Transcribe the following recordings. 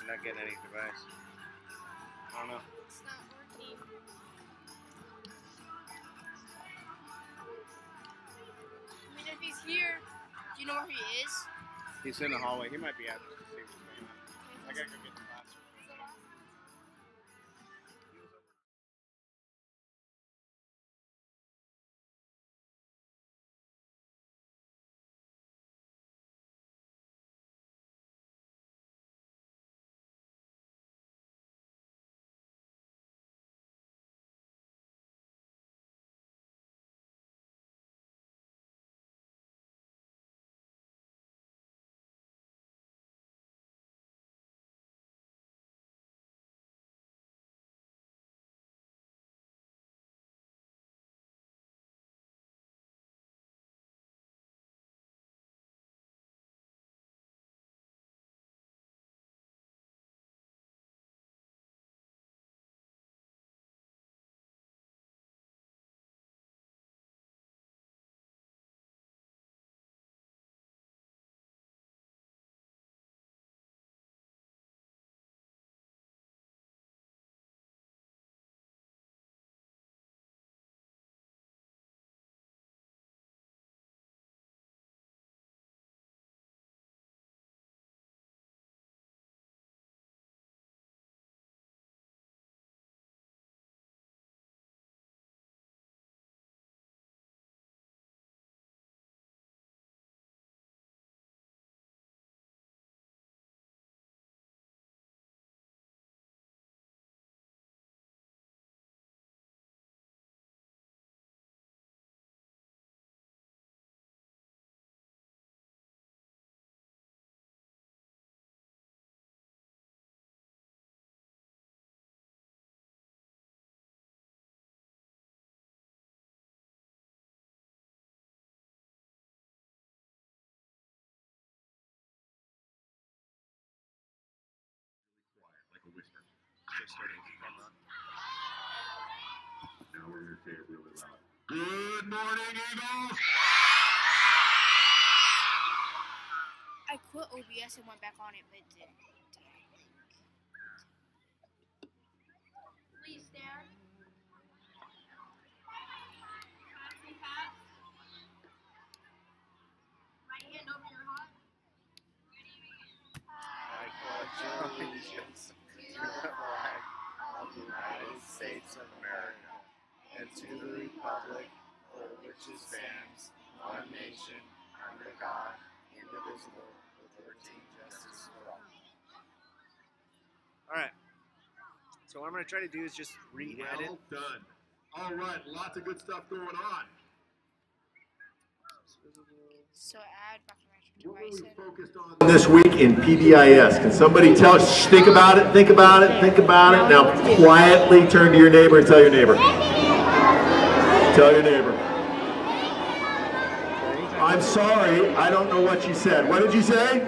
not getting any device. I don't know. It's not working. I mean, if he's here, do you know where he is? He's in the hallway. He might be out there to see what's going on. I gotta go get the classroom. Like a whisper. Just starting to come on. Now we're going to say it really loud. Good morning, Eagles! I quit OBS and went back on it, but it didn't. Please stand. Right hand over your heart. I pledge allegiance to the flag of the United States of America and to the republic for which it stands, one nation, under God, indivisible, with liberty and justice for all. All right. So what I'm going to try to do is just re-edit. Well done. All right, lots of good stuff going on. So add We're device really focused on this week in PBIS. Can somebody tell us, think about it, think about it, think about it. Now quietly turn to your neighbor and tell your neighbor. Tell your neighbor. I'm sorry, I don't know what you said. What did you say?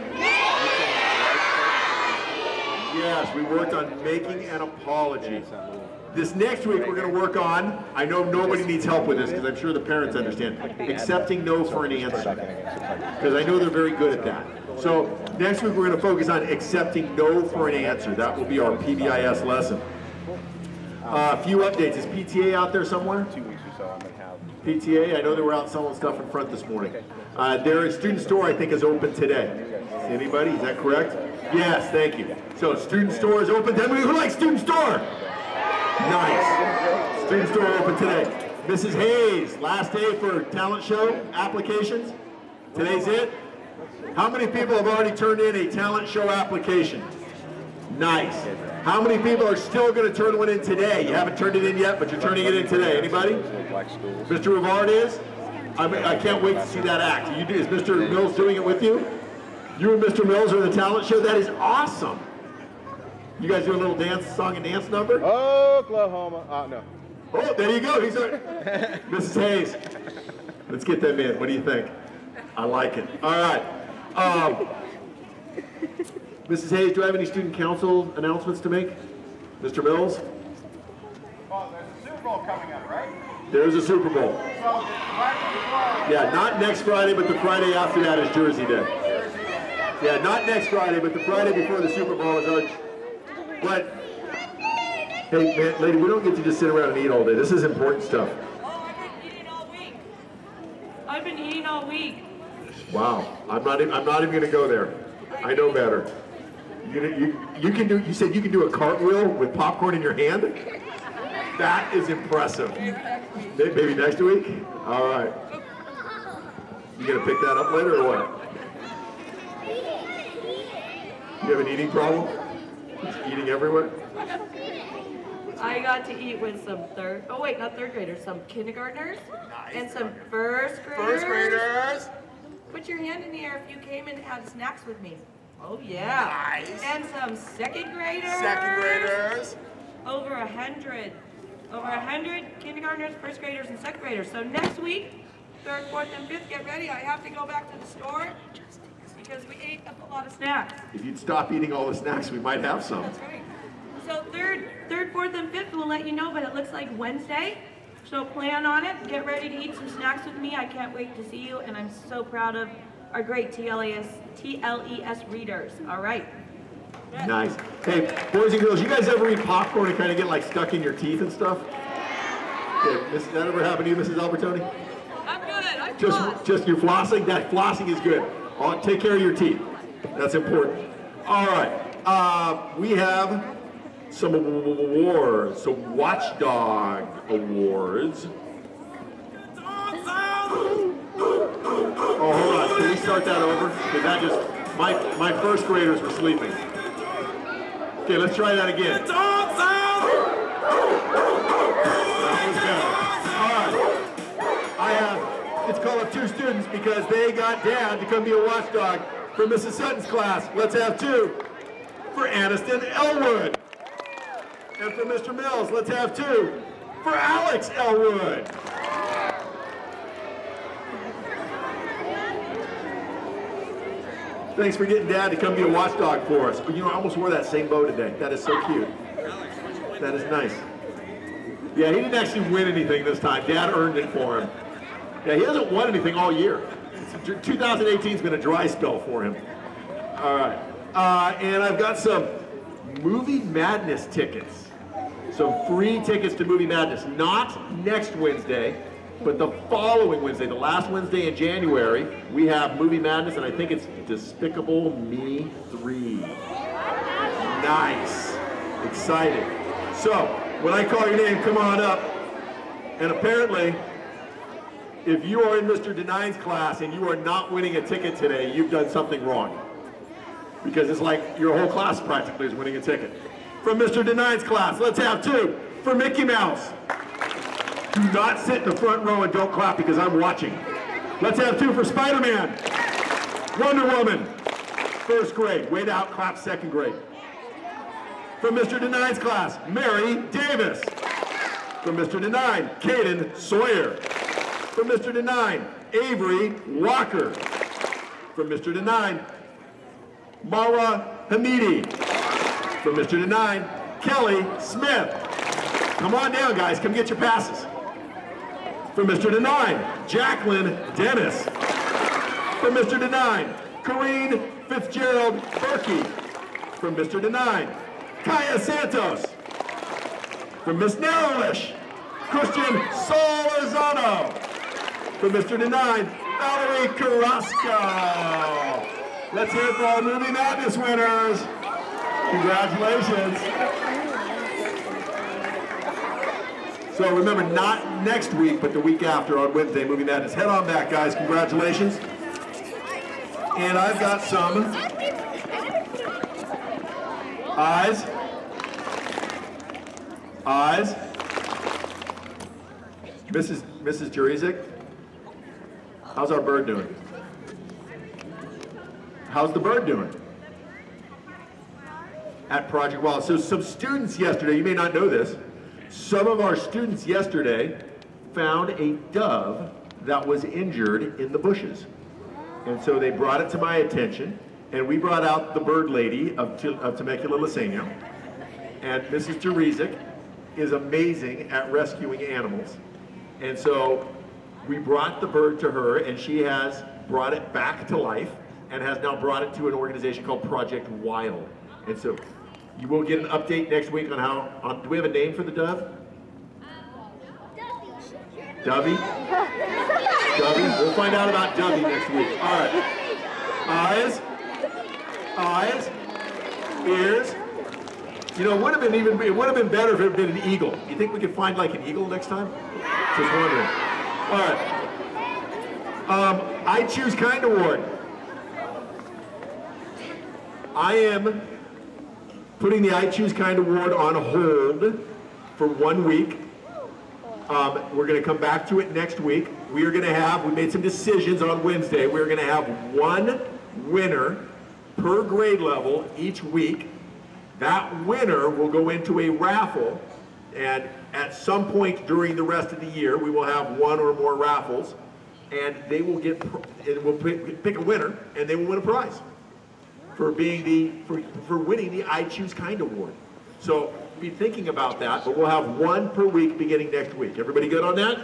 Yes, we worked on making an apology. This next week we're going to work on, I know nobody needs help with this because I'm sure the parents understand, accepting no for an answer. Because I know they're very good at that. So next week we're going to focus on accepting no for an answer. That will be our PBIS lesson. A few updates. Is PTA out there somewhere? 2 weeks or so I may have. PTA, I know they were out selling stuff in front this morning. Their student store, I think, is open today. Anybody? Is that correct? Yes, thank you. So student store is open. Who likes student store? Nice. Student store open today. Mrs. Hayes, last day for talent show applications. Today's it. How many people have already turned in a talent show application? Nice. How many people are still going to turn one in today? You haven't turned it in yet, but you're turning it in today. Anybody? Mr. Rivard is? I can't wait to see that act. Is Mr. Mills doing it with you? You and Mr. Mills are the talent show? That is awesome. You guys do a little dance, song and dance number? Oklahoma. No. Oh, there you go. He's Mrs. Hayes. Let's get them in. What do you think? I like it. All right. Mrs. Hayes, do I have any student council announcements to make? Mr. Mills? Well, there's a Super Bowl coming up, right? There's a Super Bowl. So, Yeah, not next Friday, but the Friday after that is Jersey Day. Yeah, not next Friday, but the Friday before the Super Bowl is our But, hey, man, lady, we don't get to just sit around and eat all day. This is important stuff. Oh, I've been eating all week. I've been eating all week. Wow, I'm not even going to go there. I know better. You can do. You said you can do a cartwheel with popcorn in your hand. That is impressive. Maybe next week. All right. You gonna pick that up later or what? You have an eating problem? It's eating everywhere. I got to eat with some not third graders, some kindergartners and some first graders. First graders. Put your hand in the air if you came and had snacks with me. Oh yeah. Nice. And some second graders. Second graders. Over 100 kindergartners, first graders, and second graders. So next week, 3rd, 4th, and 5th, get ready. I have to go back to the store because we ate up a lot of snacks. If you'd stop eating all the snacks, we might have some. That's right. So 3rd, 4th, and 5th, we'll let you know, but it looks like Wednesday. So plan on it. Get ready to eat some snacks with me. I can't wait to see you, and I'm so proud of our great TLES readers. All right. Nice. Hey, boys and girls, you guys ever eat popcorn and kind of get like stuck in your teeth and stuff? Okay, that ever happen to you, Mrs. Albertoni? I'm good. I'm Just your flossing? That flossing is good. Take care of your teeth. That's important. All right. We have some awards, some Watchdog Awards. Oh, hold on. Can we start that over? Because that just, my first graders were sleeping. Okay, let's try that again. That was better. All right. I have, it's called up 2 students because they got Dad to come be a watchdog for Mrs. Sutton's class. Let's have 2 for Aniston Elwood. And for Mr. Mills, let's have 2 for Alex Elwood. Thanks for getting Dad to come be a watchdog for us. You know, I almost wore that same bow today. That is so cute. That is nice. Yeah, he didn't actually win anything this time. Dad earned it for him. Yeah, he hasn't won anything all year. 2018's been a dry spell for him. All right. And I've got some Movie Madness tickets. Some free tickets to Movie Madness. Not next Wednesday, but the following Wednesday, the last Wednesday in January, we have Movie Madness, and I think it's Despicable Me 3. Nice. Excited. So, when I call your name, come on up. And apparently, if you are in Mr. Denine's class and you are not winning a ticket today, you've done something wrong. Because it's like your whole class practically is winning a ticket. From Mr. Denine's class, let's have 2 for Mickey Mouse. Do not sit in the front row and don't clap because I'm watching. Let's have 2 for Spider-Man. Wonder Woman, 1st grade. Way to outclap 2nd grade. From Mr. Denine's class, Mary Davis. From Mr. Denine, Caden Sawyer. From Mr. Denine, Avery Walker. From Mr. Denine, Mara Hamidi. From Mr. Denine, Kelly Smith. Come on down, guys. Come get your passes. From Mr. Denine, Jacqueline Dennis. From Mr. Denine, Corrine Fitzgerald Berkey. From Mr. Denine, Kaya Santos. From Miss Narrowish, Christian Solorzano. From Mr. Denine, Valerie Carrasco. Let's hear it for our Movie Madness winners. Congratulations. So remember, not next week, but the week after on Wednesday, Movie Madness. Head on back, guys. Congratulations. And I've got some eyes. Mrs. Jurizik, how's our bird doing? How's the bird doing? At Project Wild. So some students yesterday, you may not know this, some of our students yesterday found a dove that was injured in the bushes. And so they brought it to my attention, and we brought out the bird lady of Temecula Liceño. And Mrs. Jurizik is amazing at rescuing animals. And so we brought the bird to her, and she has brought it back to life and has now brought it to an organization called Project Wild. And so You will get an update next week on how, do we have a name for the dove? Dovey? Dovey? We'll find out about Dovey next week. All right. Eyes, ears. You know, it would have been better if it had been an eagle. You think we could find like an eagle next time? Just wondering. All right. I Choose Kind Award. I am putting the I Choose Kind Award on hold for 1 week. We're going to come back to it next week. We made some decisions on Wednesday. We're going to have one winner per grade level each week. That winner will go into a raffle, and at some point during the rest of the year, we will have one or more raffles, and they will we'll pick a winner, and they will win a prize for winning the I Choose Kind Award. So be thinking about that, but we'll have one per week beginning next week. Everybody good on that?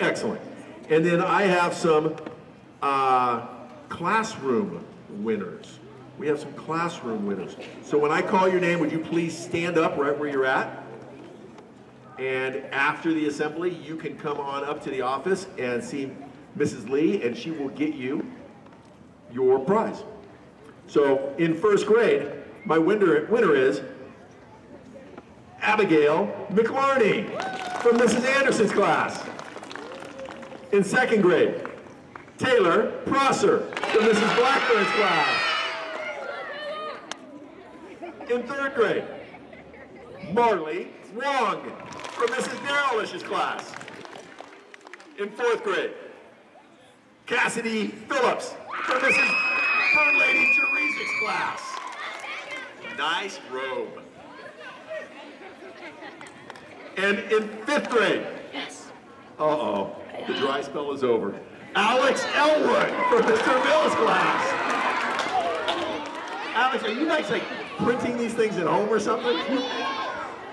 Excellent. And then I have some classroom winners. We have some classroom winners. So when I call your name, would you please stand up right where you're at? And after the assembly, you can come on up to the office and see Mrs. Lee, and she will get you your prize. So in first grade, my winner is Abigail McLarney from Mrs. Anderson's class. In second grade, Taylor Prosser from Mrs. Blackburn's class. In third grade, Marley Wong from Mrs. Darrellish's class. In fourth grade, Cassidy Phillips from Mrs. Bird Lady Teresa's class. Nice robe. And in fifth grade, uh-oh, the dry spell is over. Alex Elwood from Mr. Mills' class. Alex, are you guys like printing these things at home or something?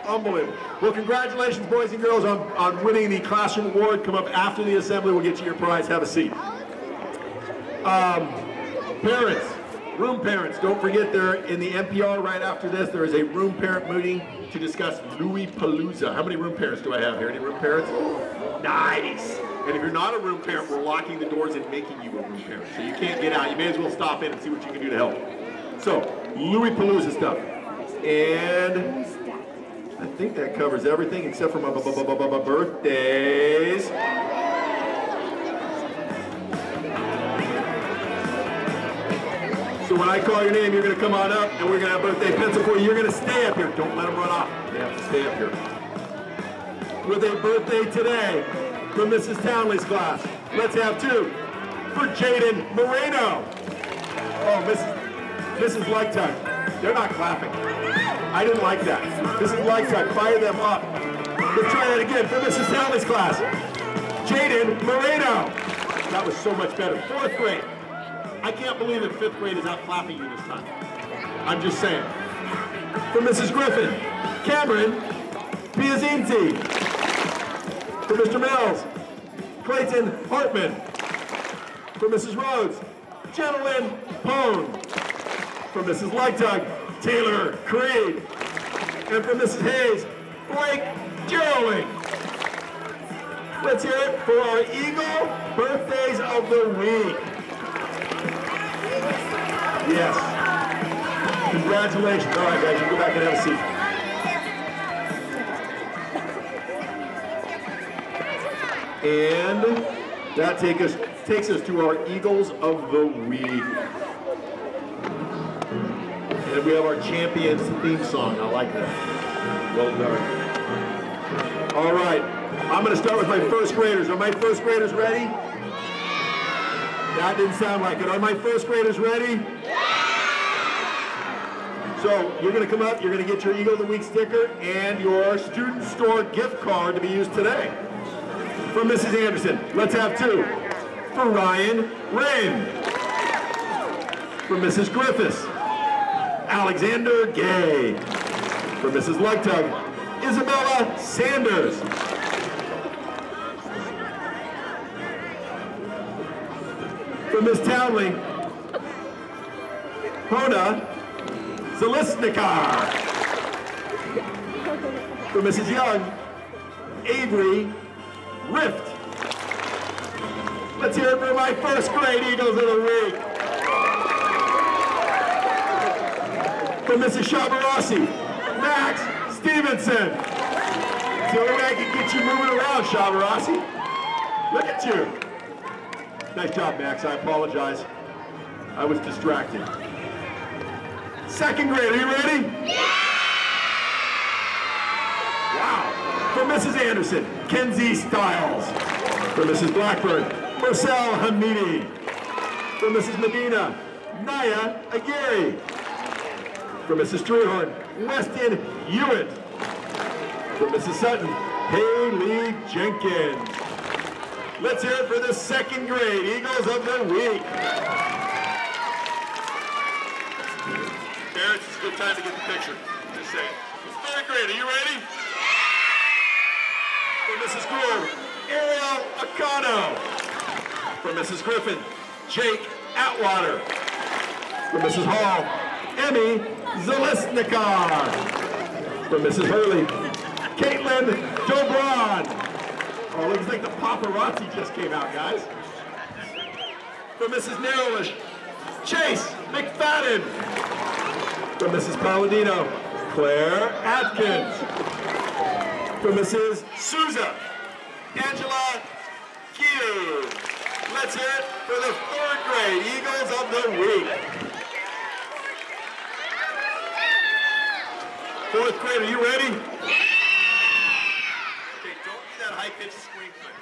Unbelievable. Well, congratulations, boys and girls, on winning the classroom award. Come up after the assembly. We'll get you your prize. Have a seat. Parents, room parents, don't forget there in the NPR right after this, there is a room parent meeting to discuss Louis Palooza. How many room parents do I have here? Any room parents? Nice. And if you're not a room parent, we're locking the doors and making you a room parent. So you can't get out. You may as well stop in and see what you can do to help. So, Louis Palooza stuff. And I think that covers everything except for my birthdays. So when I call your name, you're going to come on up, and we're going to have birthday pencil for you. You're going to stay up here. Don't let them run off. They have to stay up here. With a birthday today from Mrs. Townley's class. Let's have two for Jaden Moreno. Oh, Mrs. Lighttuck. They're not clapping. I didn't like that. Mrs. Lighttuck, fire them up. Let's try that again for Mrs. Townley's class. Jaden Moreno. That was so much better. Fourth grade. I can't believe that fifth grade is not clapping you this time. I'm just saying. For Mrs. Griffin, Cameron Piazinti. For Mr. Mills, Clayton Hartman. For Mrs. Rhodes, Gentleman Pone. For Mrs. Lightug, Taylor Creed. And for Mrs. Hayes, Blake Geralding. Let's hear it for our Eagle Birthdays of the Week. Yes. Congratulations. All right, guys, you go back and have a seat. And that takes us to our Eagles of the Week. And we have our Champions theme song. I like that. Well done. All right. I'm going to start with my first graders. Are my first graders ready? That didn't sound like it. Are my first graders ready? So you're going to come up, you're going to get your Eagle of the Week sticker and your student store gift card to be used today. From Mrs. Anderson, let's have two. For Ryan Rain. For Mrs. Griffiths, Alexander Gay. For Mrs. Lightug, Isabella Sanders. For Miss Townley, Hona Zelisnikar. For Mrs. Young, Avery Rift. Let's hear it for my first grade Eagles of the week. For Mrs. Shabarasi, Max Stevenson. It's the only way I can get you moving around, Shabarasi. Look at you. Nice job, Max. I apologize. I was distracted. Second grade, are you ready? Yeah! Wow. For Mrs. Anderson, Kenzie Stiles. For Mrs. Blackburn, Marcel Hamidi. For Mrs. Medina, Naya Aguirre. For Mrs. Strayhorn, Weston Hewitt. For Mrs. Sutton, Haley Jenkins. Let's hear it for the second grade Eagles of the week. Parents, it's a good time to get the picture. Just saying. Third grade, are you ready? For Mrs. Gould, Ariel Acano. For Mrs. Griffin, Jake Atwater. For Mrs. Hall, Emmy Zelisnikar. For Mrs. Hurley, Caitlin Dobron. Oh, looks like the paparazzi just came out, guys. For Mrs. Narrowish, Chase McFadden. For Mrs. Palladino, Claire Atkins. For Mrs. Souza, Angela Q. Let's hear it for the third grade Eagles of the week. Fourth grade, are you ready? Okay, don't do that high-pitched scream thing.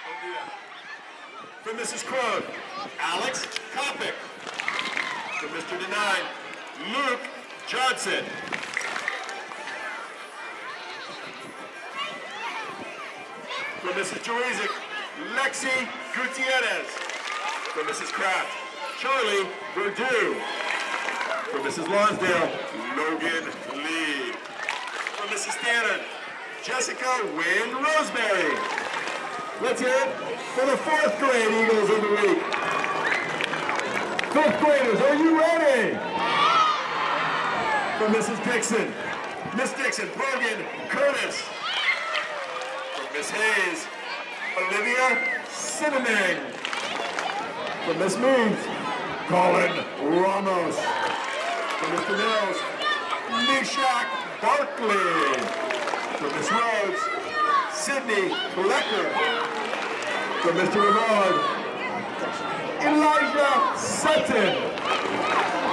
Don't do that. For Mrs. Crone, Alex Kopic. For Mr. Denine, Luke Johnson. For Mrs. Jurizik, Lexi Gutierrez. For Mrs. Kraft, Charlie Verdue. For Mrs. Lonsdale, Logan Lee. For Mrs. Stannard, Jessica Wynn Rosemary. Let's hear it for the fourth grade Eagles of the week. Fifth graders, are you ready? For Mrs. Dixon, Miss Dixon, Brogan Curtis. For Miss Hayes, Olivia Cinnamon. For Miss Moons, Colin Ramos. For Mr. Mills, Nishak Barkley. For Miss Rhodes, Sydney Lecker. For Mr. Renard, Elijah Sutton.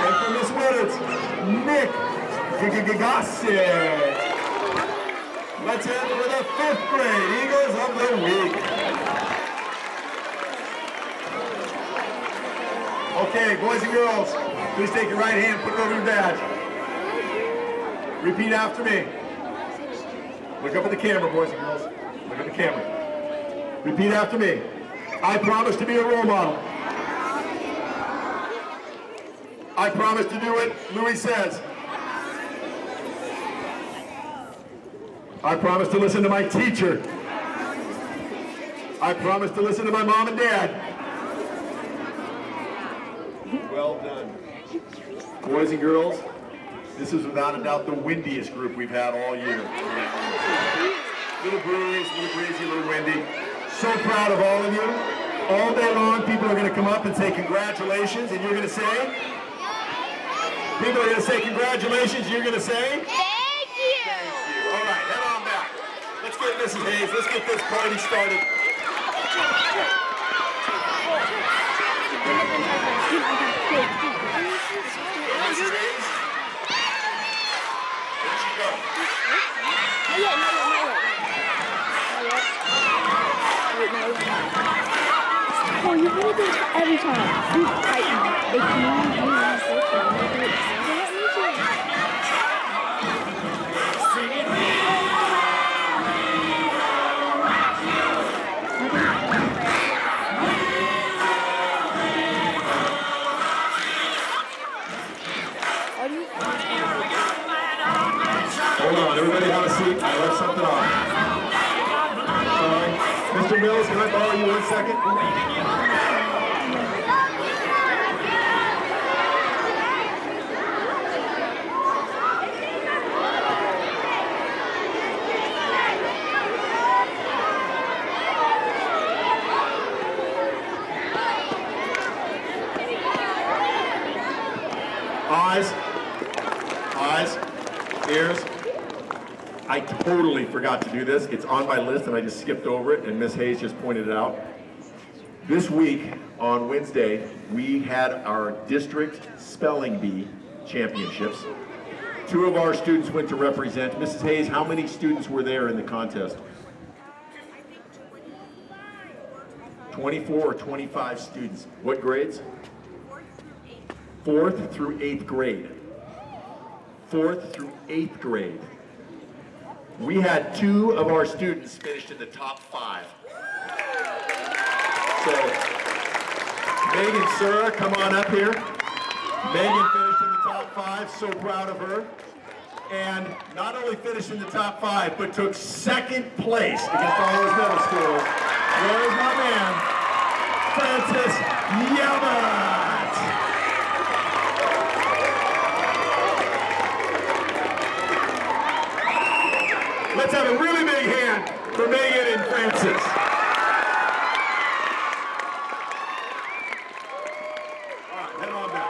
And for Miss Willard, Nick Gagassi. Let's hear it for the fifth grade Eagles of the week. Okay, boys and girls, please take your right hand, put it over your badge. Repeat after me. Look up at the camera, boys and girls. Look at the camera. Repeat after me. I promise to be a role model. I promise to do what Louis says. I promise to listen to my teacher. I promise to listen to my mom and dad. Well done. Boys and girls, this is without a doubt the windiest group we've had all year. Little breeze, little breezy, little windy. So proud of all of you. All day long, people are going to come up and say congratulations, and you're going to say? People are going to say congratulations, you're going to say? Thank you. Thank you. All right, head on back. Let's get Mrs. Hayes, let's get this party started. Mrs. Hayes? Where'd she go? Oh, you really do it every time. You tighten. They can do Hold on, everybody have a seat. I left something on. Mr. Mills, can I borrow you 1 second? Eyes, ears. I totally forgot to do this. It's on my list and I just skipped over it and Miss Hayes just pointed it out. This week on Wednesday, we had our district spelling bee championships. 2 of our students went to represent. Mrs. Hayes, how many students were there in the contest? 24 or 25 students. What grades? 4th through 8th grade. 4th through 8th grade. We had 2 of our students finished in the top 5. So, Megan Sura, come on up here. Megan finished in the top 5, so proud of her. And not only finished in the top 5, but took 2nd place against all those middle schools. Where's my man, Francis Yelbert? Let's have a really big hand for Megan and Francis. All right, head on back.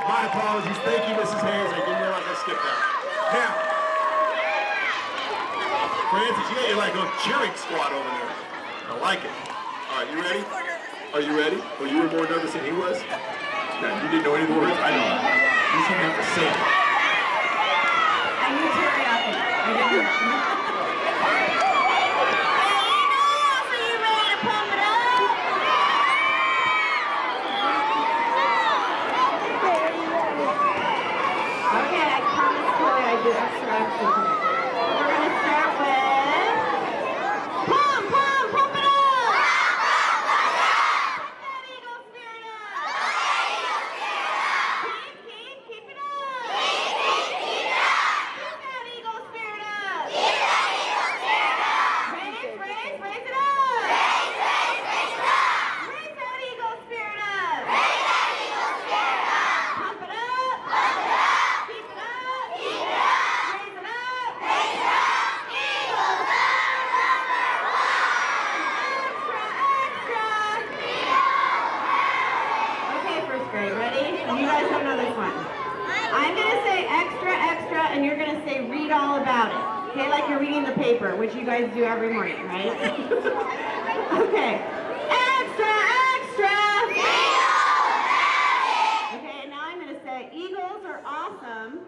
My apologies. Thank you, Mrs. Hayes. I didn't realize I skipped that. Now, Francis, you got your like a cheering squad over there. I like it. All right, you ready? Are you ready? Oh, you were more nervous than he was? Yeah, you didn't know any of the words? I know. You shouldn't have to sing. I knew teriyaki. I didn't hear it. We're going to start with pump, pump, pump it up. Pump that eagle spirit up. Keep it up. Keep that eagle spirit up. Raise, raise, raise it up. Raise that eagle spirit up. Pump it up. Keep it up. You guys don't know this one. I'm going to say extra, extra, and you're going to say read all about it. Okay, like you're reading the paper, which you guys do every morning, right? Okay. Extra, extra! Okay, and now I'm going to say Eagles are awesome,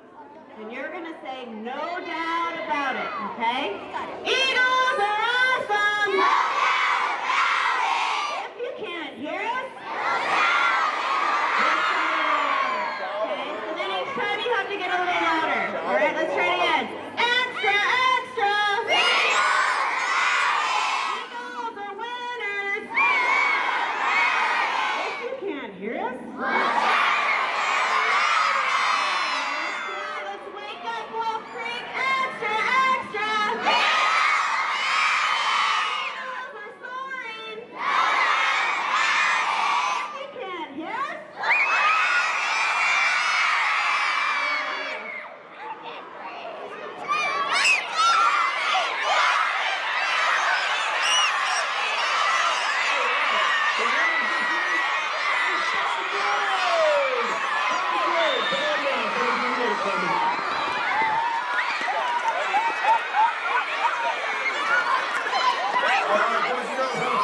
and you're going to say no doubt about it, okay? Eagles are awesome! No doubt about it! If you can't hear us, to get a little louder. All right, let's try it again. Extra, extra. Eagles are winners. If you can't hear us. Let's wake up, Wolf Creek. Extra, extra. Eagles are soaring. If you can't hear us. All right, boys and girls,